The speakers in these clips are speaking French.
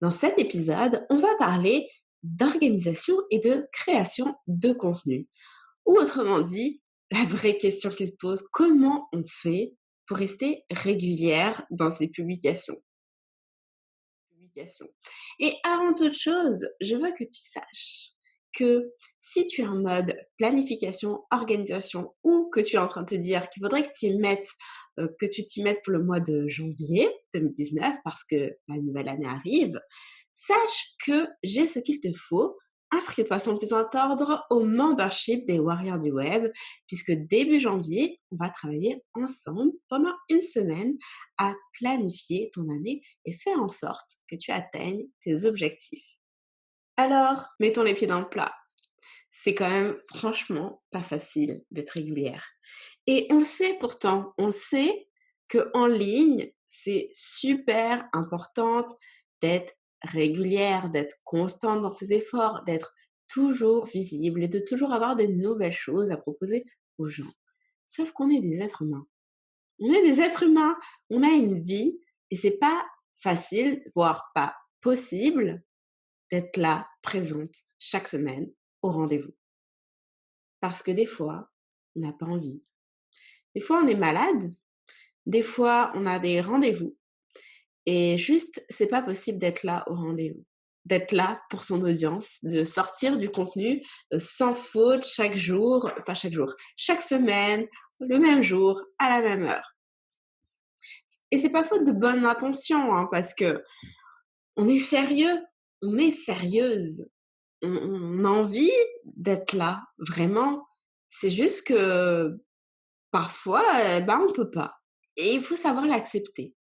Dans cet épisode, on va parler d'organisation et de création de contenu. Ou autrement dit, la vraie question qui se pose, comment on fait pour rester régulière dans ses publications. Et avant toute chose, je veux que tu saches que si tu es en mode planification, organisation ou que tu es en train de te dire qu'il faudrait que tu t'y mettes pour le mois de janvier 2019 parce que la nouvelle année arrive, sache que j'ai ce qu'il te faut. Inscris-toi sans plus attendre au membership des Warriors du Web, puisque début janvier, on va travailler ensemble pendant une semaine à planifier ton année et faire en sorte que tu atteignes tes objectifs. Alors, mettons les pieds dans le plat. C'est quand même franchement pas facile d'être régulière. Et on le sait pourtant, on sait qu'en ligne, c'est super important d'être régulière, d'être constante dans ses efforts, d'être toujours visible et de toujours avoir de nouvelles choses à proposer aux gens. Sauf qu'on est des êtres humains. On est des êtres humains, on a une vie et c'est pas facile, voire pas possible d'être là, présente, chaque semaine, au rendez-vous. Parce que des fois, on n'a pas envie. Des fois, on est malade. Des fois, on a des rendez-vous. Et juste, c'est pas possible d'être là au rendez-vous. D'être là pour son audience, de sortir du contenu sans faute chaque semaine, le même jour, à la même heure. Et c'est pas faute de bonnes intentions, hein, parce que on est sérieux, on est sérieuse, on a envie d'être là, vraiment. C'est juste que parfois, on peut pas. Et il faut savoir l'accepter.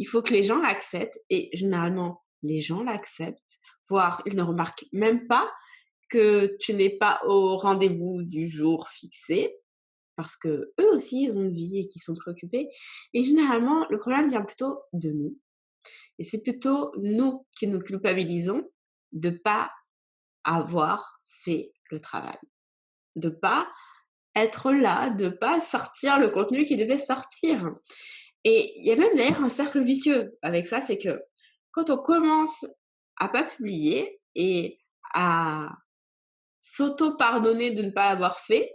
Il faut que les gens l'acceptent et généralement, les gens l'acceptent, voire ils ne remarquent même pas que tu n'es pas au rendez-vous du jour fixé parce qu'eux aussi, ils ont une vie et qu'ils sont préoccupés et généralement, le problème vient plutôt de nous et c'est plutôt nous qui nous culpabilisons de pas avoir fait le travail, de pas être là, de pas sortir le contenu qui devait sortir. Et il y a même d'ailleurs un cercle vicieux avec ça, c'est que quand on commence à pas publier et à s'auto-pardonner de ne pas avoir fait,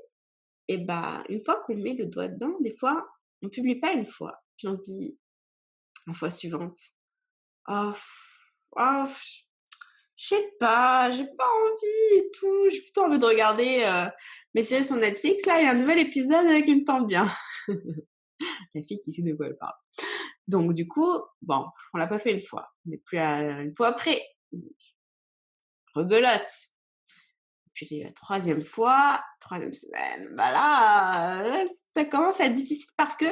et une fois qu'on met le doigt dedans, des fois, on publie pas une fois. Puis on se dit, la fois suivante, oh, oh, je sais pas, j'ai pas envie et tout, j'ai plutôt envie de regarder mes séries sur Netflix. Là, il y a un nouvel épisode qui me tente bien. La fille qui sait de quoi elle parle. Donc du coup, bon, on l'a pas fait une fois, mais plus à une fois après. Rebelote. Puis la troisième fois, troisième semaine, là, ça commence à être difficile parce que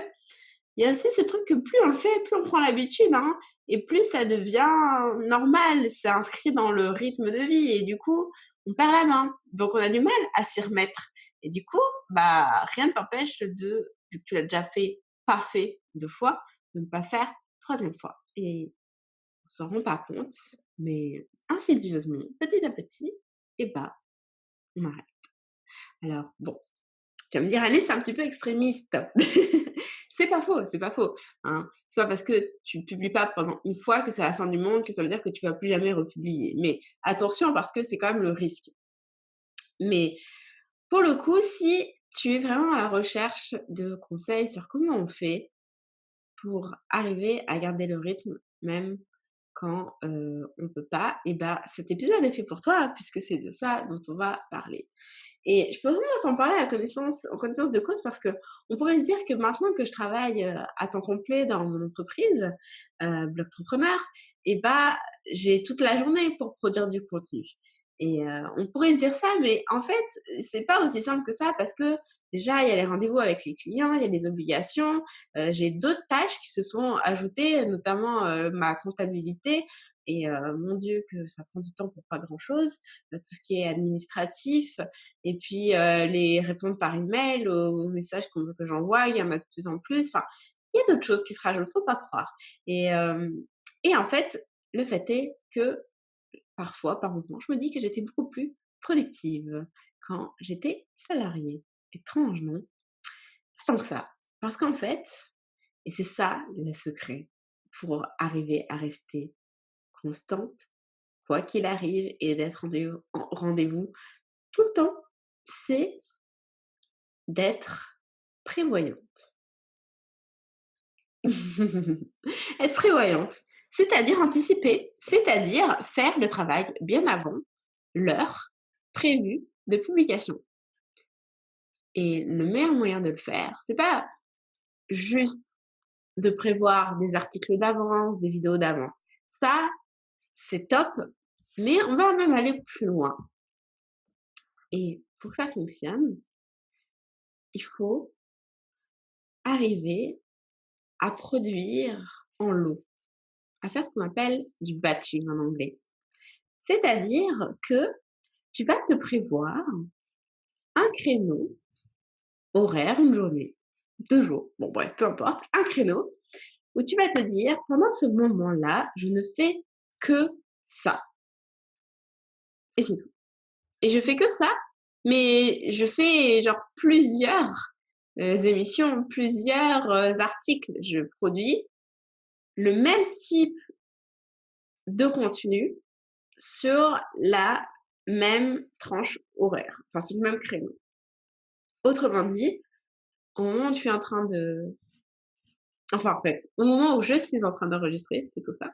il y a aussi ce truc que plus on le fait, plus on prend l'habitude, hein, et plus ça devient normal, c'est inscrit dans le rythme de vie, et du coup, on perd la main. Donc on a du mal à s'y remettre. Et du coup, rien ne t'empêche vu que tu l'as déjà fait, pas fait 2 fois, de ne pas faire troisième fois. Et on s'en rend pas compte, mais insidieusement, petit à petit, on arrête. Alors bon, tu vas me dire: «Allez, c'est un petit peu extrémiste». C'est pas faux, c'est pas faux, hein. C'est pas parce que tu publies pas pendant une fois que c'est la fin du monde, que ça veut dire que tu vas plus jamais republier. Mais attention parce que c'est quand même le risque. Mais pour le coup, si tu es vraiment à la recherche de conseils sur comment on fait pour arriver à garder le rythme, même quand on peut pas, cet épisode est fait pour toi puisque c'est de ça dont on va parler. Et je peux vraiment t'en parler en connaissance de cause parce que on pourrait se dire que maintenant que je travaille à temps complet dans mon entreprise, Blogtrepreneur, j'ai toute la journée pour produire du contenu. Et on pourrait se dire ça, mais en fait, c'est pas aussi simple que ça parce que déjà, il y a les rendez-vous avec les clients, il y a les obligations, j'ai d'autres tâches qui se sont ajoutées, notamment ma comptabilité. Et mon Dieu, que ça prend du temps pour pas grand-chose, tout ce qui est administratif, et puis les répondre par email aux messages qu'on veut que j'envoie, il y en a de plus en plus. Enfin, il y a d'autres choses qui se rajoutent, faut pas croire. Et en fait, le fait est que parfois, par moments, je me dis que j'étais beaucoup plus productive quand j'étais salariée. Étrangement, pas tant que ça. Parce qu'en fait, et c'est ça le secret pour arriver à rester constante, quoi qu'il arrive, et d'être en rendez-vous tout le temps, c'est d'être prévoyante. Être prévoyante, c'est-à-dire anticiper, c'est-à-dire faire le travail bien avant l'heure prévue de publication. Et le meilleur moyen de le faire, c'est pas juste de prévoir des articles d'avance, des vidéos d'avance. Ça, c'est top, mais on va même aller plus loin. Et pour que ça fonctionne, il faut arriver à produire en lot, à faire ce qu'on appelle du batching en anglais. C'est-à-dire que tu vas te prévoir un créneau horaire, une journée, 2 jours, bon bref, peu importe, un créneau où tu vas te dire: «Pendant ce moment-là, je ne fais que ça» et c'est tout. Et je fais que ça, mais je fais genre plusieurs, émissions, plusieurs, articles. Je produis le même type de contenu sur la même tranche horaire, enfin sur le même créneau. Autrement dit, au moment où tu es en train de enfin en fait, au moment où je suis en train d'enregistrer, plutôt ça,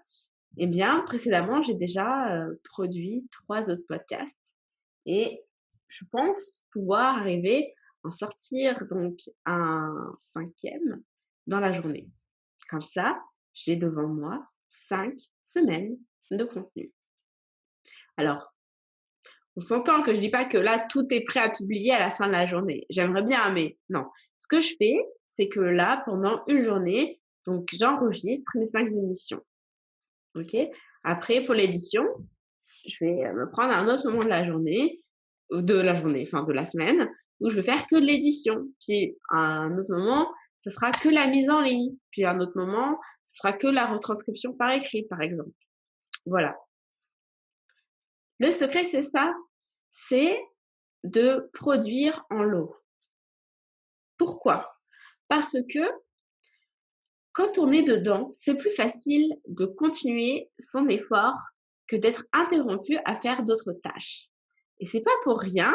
eh bien précédemment, j'ai déjà, produit 3 autres podcasts et je pense pouvoir arriver à en sortir donc un 5e dans la journée. Comme ça, j'ai devant moi 5 semaines de contenu. Alors, on s'entend que je dis pas que là, tout est prêt à publier à la fin de la journée. J'aimerais bien, mais non. Ce que je fais, c'est que là, pendant une journée, donc j'enregistre mes 5 émissions. OK? Après, pour l'édition, je vais me prendre un autre moment enfin de la semaine, où je vais faire que de l'édition. Puis à un autre moment, ce sera que la mise en ligne. Puis à un autre moment, ce sera que la retranscription par écrit, par exemple. Voilà. Le secret, c'est ça, c'est de produire en lot. Pourquoi? Parce que quand on est dedans, c'est plus facile de continuer son effort que d'être interrompu à faire d'autres tâches. Et c'est pas pour rien,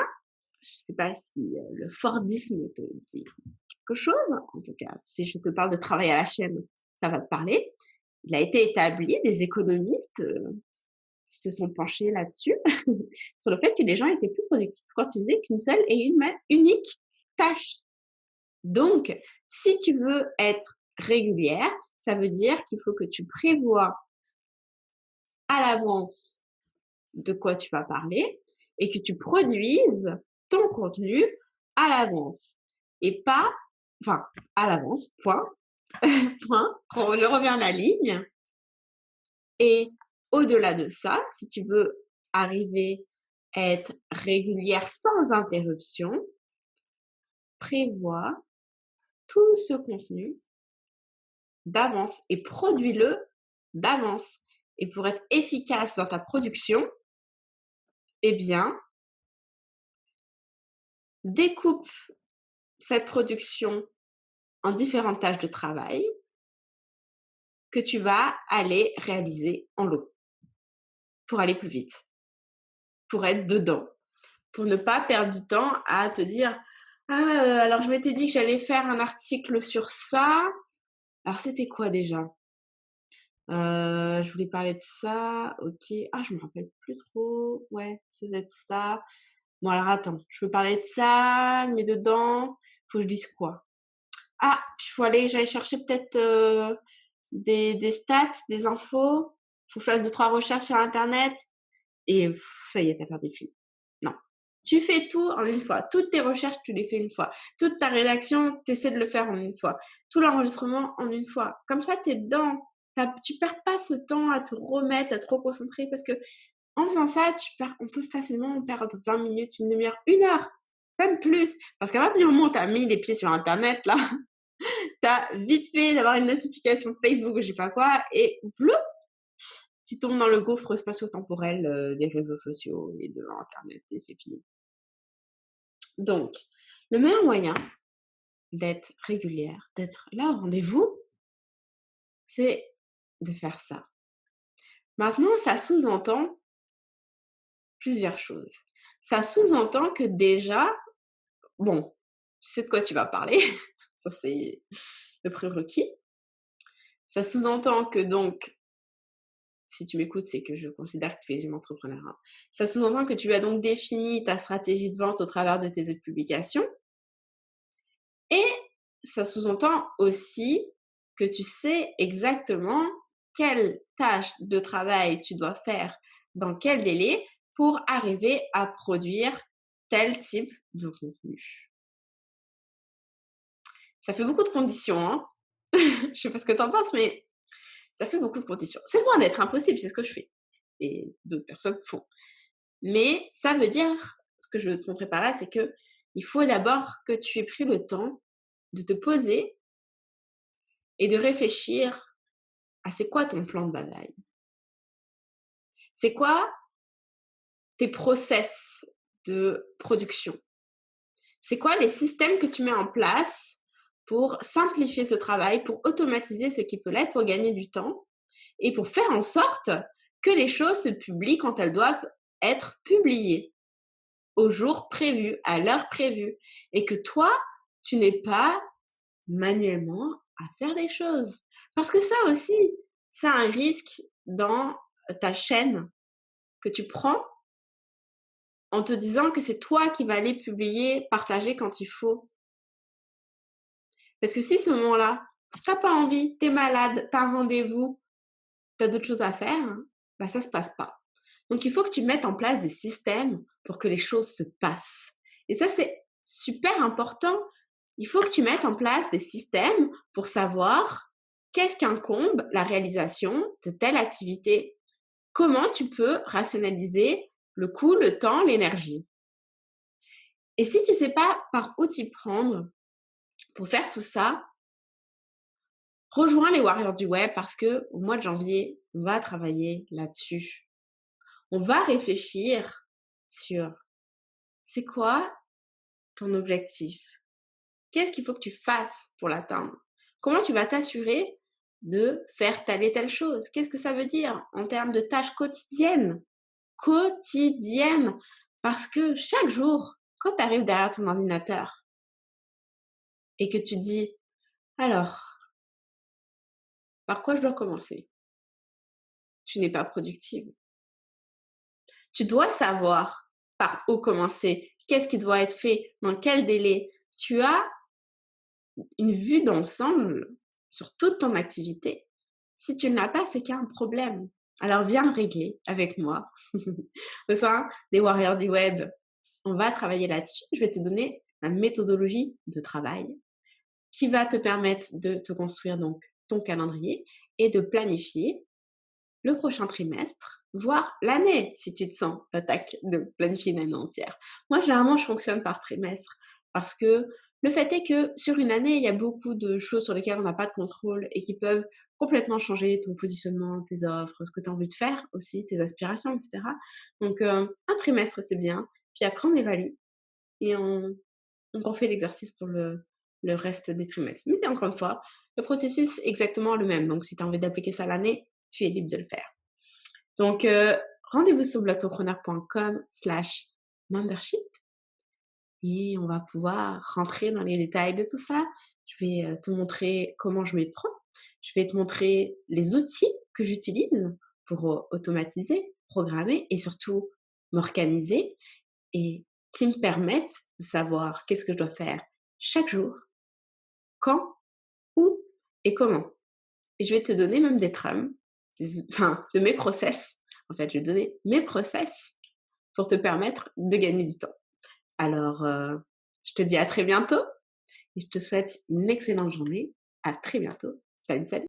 je sais pas si le Fordisme te dit quelque chose, en tout cas, si je te parle de travail à la chaîne, ça va te parler. Il a été établi, des économistes se sont penchés là-dessus, sur le fait que les gens étaient plus productifs quand ils faisaient qu'une seule et une unique tâche. Donc, si tu veux être régulière, ça veut dire qu'il faut que tu prévois à l'avance de quoi tu vas parler et que tu produises ton contenu à l'avance. Et pas, enfin, à l'avance, point, point, je reviens à la ligne. Et au-delà de ça, si tu veux arriver à être régulière sans interruption, prévois tout ce contenu d'avance et produis-le d'avance. Et pour être efficace dans ta production, eh bien, découpe cette production en différentes tâches de travail que tu vas aller réaliser en lot pour aller plus vite, pour être dedans, pour ne pas perdre du temps à te dire ah, alors je m'étais dit que j'allais faire un article sur ça. Alors c'était quoi déjà? Je voulais parler de ça, OK. Ah, je me rappelle plus trop. Ouais, ça doit être ça. Bon alors attends, je veux parler de ça, mais dedans, faut que je dise quoi? Ah, il faut aller j'aille chercher peut-être, des stats, des infos. Faut que je fasse 2-3 recherches sur internet et ça y est, tu as perdu le fil. Non. Tu fais tout en une fois. Toutes tes recherches, tu les fais une fois. Toute ta rédaction, tu essaies de le faire en une fois. Tout l'enregistrement en une fois. Comme ça, tu es dedans. Tu perds pas ce temps à te remettre, à te reconcentrer parce que en faisant ça, on peut facilement perdre 20 minutes, une demi-heure, 1 heure, même plus. Parce qu'à partir du moment où tu as mis les pieds sur internet, là, tu as vite fait d'avoir une notification Facebook ou je sais pas quoi et vloup, tu tombes dans le gouffre spatio-temporel des réseaux sociaux et de internet et c'est fini. Donc, le meilleur moyen d'être régulière, d'être là au rendez-vous, c'est de faire ça. Maintenant, ça sous-entend plusieurs choses. Ça sous-entend que déjà, bon, tu sais de quoi tu vas parler, ça c'est le prérequis. Ça sous-entend que donc, si tu m'écoutes, c'est que je considère que tu es une entrepreneur, hein. Ça sous-entend que tu as donc défini ta stratégie de vente au travers de tes publications et ça sous-entend aussi que tu sais exactement quelle tâche de travail tu dois faire dans quel délai pour arriver à produire tel type de contenu. Ça fait beaucoup de conditions, hein. Je sais pas ce que tu en penses, mais ça fait beaucoup de conditions. C'est loin d'être impossible, c'est ce que je fais et d'autres personnes font. Mais ça veut dire, ce que je veux te montrer par là, c'est que il faut d'abord que tu aies pris le temps de te poser et de réfléchir à c'est quoi ton plan de bataille? C'est quoi tes process de production? C'est quoi les systèmes que tu mets en place pour simplifier ce travail, pour automatiser ce qui peut l'être, pour gagner du temps et pour faire en sorte que les choses se publient quand elles doivent être publiées, au jour prévu, à l'heure prévue, et que toi, tu n'aies pas manuellement à faire les choses. Parce que ça aussi, c'est un risque dans ta chaîne que tu prends en te disant que c'est toi qui vas aller publier, partager quand il faut. Parce que si ce moment-là, t'as pas envie, t'es malade, t'as un rendez-vous, t'as d'autres choses à faire, hein, bah ça se passe pas. Donc il faut que tu mettes en place des systèmes pour que les choses se passent. Et ça, c'est super important. Il faut que tu mettes en place des systèmes pour savoir qu'est-ce qu'incombe la réalisation de telle activité. Comment tu peux rationaliser le coût, le temps, l'énergie. Et si tu sais pas par où t'y prendre pour faire tout ça, rejoins les Warriors du Web parce que au mois de janvier, on va travailler là-dessus. On va réfléchir sur c'est quoi ton objectif? Qu'est-ce qu'il faut que tu fasses pour l'atteindre? Comment tu vas t'assurer de faire telle et telle chose? Qu'est-ce que ça veut dire en termes de tâches quotidiennes? Quotidiennes! Parce que chaque jour, quand tu arrives derrière ton ordinateur et que tu dis alors, par quoi je dois commencer? Tu n'es pas productive. Tu dois savoir par où commencer, qu'est-ce qui doit être fait, dans quel délai. Tu as une vue d'ensemble sur toute ton activité. Si tu ne l'as pas, c'est qu'il y a un problème. Alors viens le régler avec moi. Au sein des Warriors du Web, on va travailler là-dessus. Je vais te donner la méthodologie de travail qui va te permettre de te construire donc ton calendrier et de planifier le prochain trimestre, voire l'année, si tu te sens l'attaque de planifier une année entière. Moi, généralement, je fonctionne par trimestre parce que le fait est que sur une année, il y a beaucoup de choses sur lesquelles on n'a pas de contrôle et qui peuvent complètement changer ton positionnement, tes offres, ce que tu as envie de faire aussi, tes aspirations, etc. Donc, un trimestre, c'est bien. Puis après, on évalue et on refait l'exercice pour le reste des trimestres. Mais encore une fois, le processus est exactement le même. Donc, si tu as envie d'appliquer ça l'année, tu es libre de le faire. Donc, rendez-vous sur blogtopreneur.com/membership et on va pouvoir rentrer dans les détails de tout ça. Je vais te montrer comment je m'y prends. Je vais te montrer les outils que j'utilise pour automatiser, programmer et surtout m'organiser et qui me permettent de savoir qu'est-ce que je dois faire chaque jour, quand, où et comment. Et je vais te donner même des trams, de mes process. En fait, je vais te donner mes process pour te permettre de gagner du temps. Alors, je te dis à très bientôt et je te souhaite une excellente journée. À très bientôt. Salut, salut!